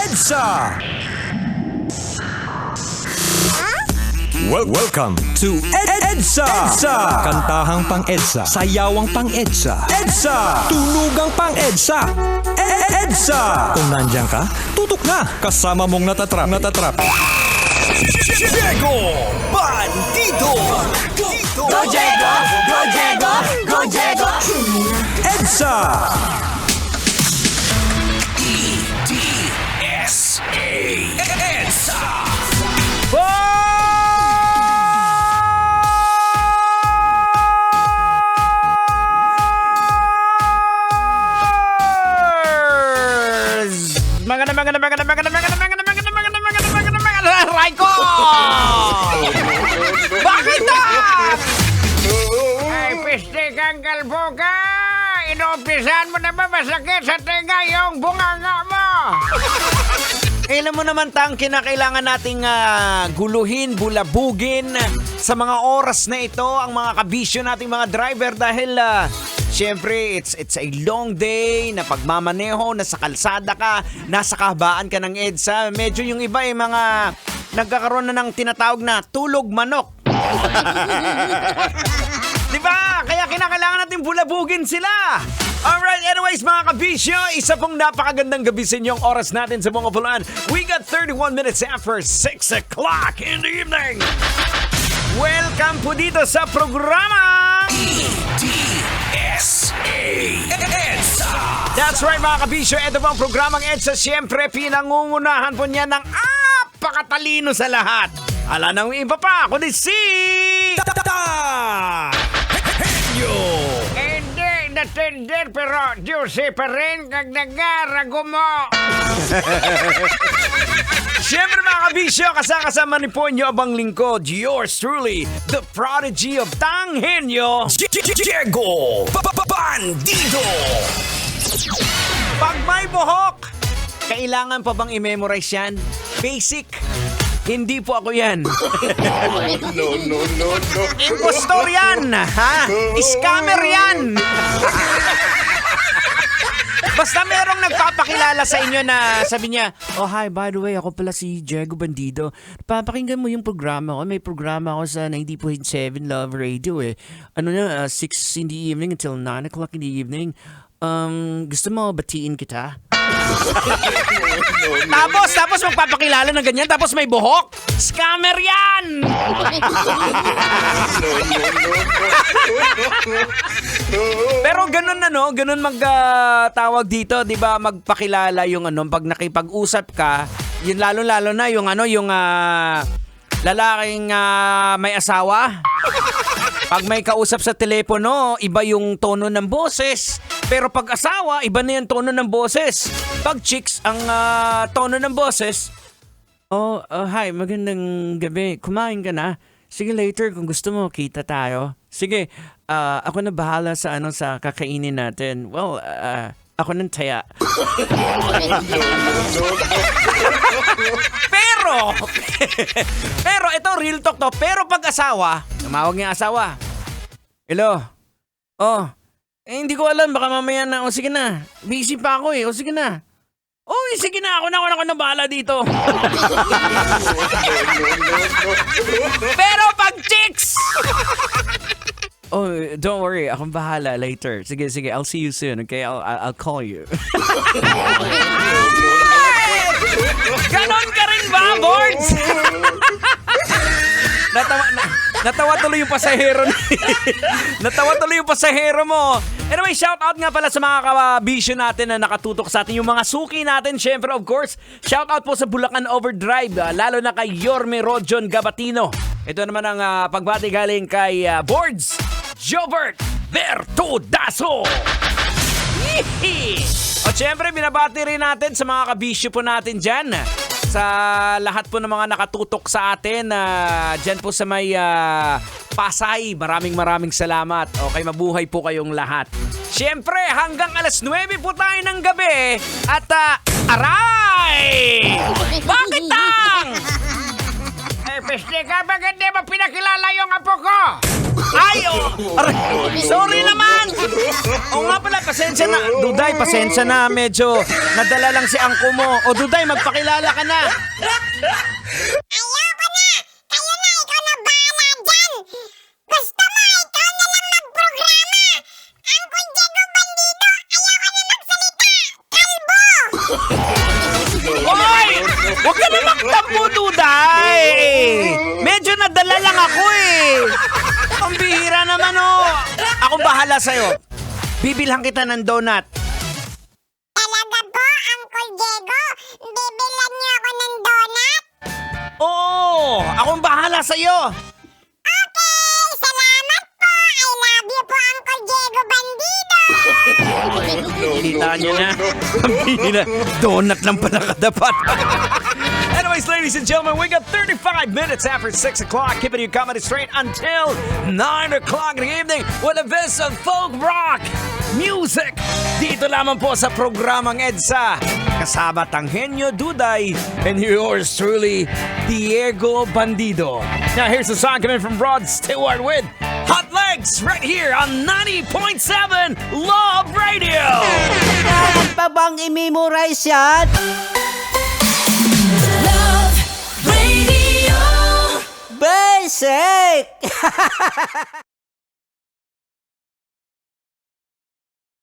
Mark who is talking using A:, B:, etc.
A: EDSA! Welcome to EDSA! Kantahang pang EDSA, sayawang pang EDSA, tunugang pang EDSA, EDSA! Kung nandiyan ka, tutok na, kasama mong natatrap. Diego Bandido!
B: Go Diego! Go Diego! Go Diego!
A: EDSA! EDSA!
B: Aray ko! Bakit ay, piste kang kalbo ka! Inumpisahan mo na ba masakit sa tenga yung bunganga mo? Alam mo naman tang kinakailangan nating guluhin, bulabugin sa mga oras na ito ang mga kabisyo nating mga driver dahil siyempre it's a long day na pagmamaneho, nasa kalsada ka, nasa kahabaan ka ng EDSA. Medyo yung iba ay mga nagkakaroon na ng tinatawag na tulog manok. Diba? Kaya kinakailangan natin bulabugin sila. Alright, anyways mga kabisyo, isa pong napakagandang gabi sa inyong oras natin sa mga pulaan. We got 31 minutes after 6 o'clock in the evening. Welcome po dito sa programa EDSA. That's right mga kabisyo, ito po ang programang EDSA. Siyempre, pinangungunahan po niya ng apakatalino sa lahat. Ala nang iba pa, kundi si... Hindi, natender pero Diyos pa rin kag nagarago mo. Siyempre mga kabisyo, kasama ni po inyo abang lingkod, yours truly, the prodigy of Tanghenyo, Diego Bandido. Pag may buhok, kailangan pa bang i-memorize yan? Basic. Hindi po ako yan.
C: No.
B: Impostor yan, ha? Scammer yan. Basta merong nagpapakilala sa inyo na sabi niya, oh hi, by the way, ako pala si Diego Bandido. Papakinggan mo yung programa ko. May programa ako sa 90.7 Love Radio eh. 6 in the evening until 9 o'clock in the evening. Gusto mo batiin kita? Tapos magpapakilala ng ganyan, tapos may buhok. Scammer yan! Pero ganun magtawag dito, 'di ba? Magpakilala yung pag nakipag-usap ka, yun lalo na yung lalaking may asawa. Pag may kausap sa telepono, iba yung tono ng boses. Pero pag asawa, iba na yung tono ng boses. Pag chicks, ang tono ng boses, hi, magandang gabi. Kumain ka na? Sige, later kung gusto mo, kita tayo. Sige, ako na bahala sa kakainin natin. Well, ako nang taya. Pero ito real talk to. Pero pag asawa, tumawag niya asawa. Hello. Hindi ko alam, baka mamaya na. O sige na. Busy pa ako eh. O sige na. Sige na. Ako na bahala dito. Pero pag chicks! Don't worry. Akong bahala later. Sige. I'll see you soon. Okay? I'll call you. Ganon ka rin ba, Boards? Natawa tuloy yung pasahero. Natawa tuloy yung pasahero mo. Anyway, shout out nga pala sa mga kabisyo natin na nakatutok sa atin. Yung mga suki natin, syempre, of course. Shout out po sa Bulacan Overdrive. Lalo na kay Yorme Rojon Gabatino. Ito naman ang pagbati galing kay Boards Jobert Bertudaso. At syempre, binabati rin natin sa mga kabisyo po natin dyan. Sa lahat po ng mga nakatutok sa atin, dyan po sa may Pasay, maraming salamat. Okay, mabuhay po kayong lahat. Syempre, hanggang alas 9 po tayo ng gabi. At, aray! Bakit tang? Peste ka, bakit di mo pinakilala yung apo ko?
D: Ay, aray, sorry naman. O nga pala, pasensya na. Duday, pasensya na. Medyo nadala lang si angko mo. O Duday, magpakilala ka na.
E: Ayoko na! Kayo na, ikaw na bahala dyan! Gusto mo, ikaw na lang magprograma! Uncle Diego Bandido, ayoko na magsalita! Kalbo!
D: Hoy! Huwag ka na magtampo, Duday! Medyo nadala lang ako eh. Ang bihira naman oh. Ako bahala sa'yo. Bibilhan kita ng donut.
E: Talaga po, Uncle Diego? Bibilan niyo ako ng donut?
D: Oo! Akong bahala sa'yo.
E: Okay, salamat po! I love you po, Uncle Diego Bandido!
D: Kita niyo na. Ang bihira. Donut lang pala kadapat.
A: Anyways, ladies and gentlemen, we got 35 minutes after 6 o'clock, keeping you comedy straight until 9 o'clock in the evening with a best of folk rock music. Dito lamang po sa programang EDSA. Kasama Tanghenyo Duday and yours truly, Diego Bandido. Now here's the song coming from Rod Stewart with Hot Legs right here on 90.7 Love Radio.
F: Dapat pa bang i-memorize yan?
G: Love Radio.
F: Basic!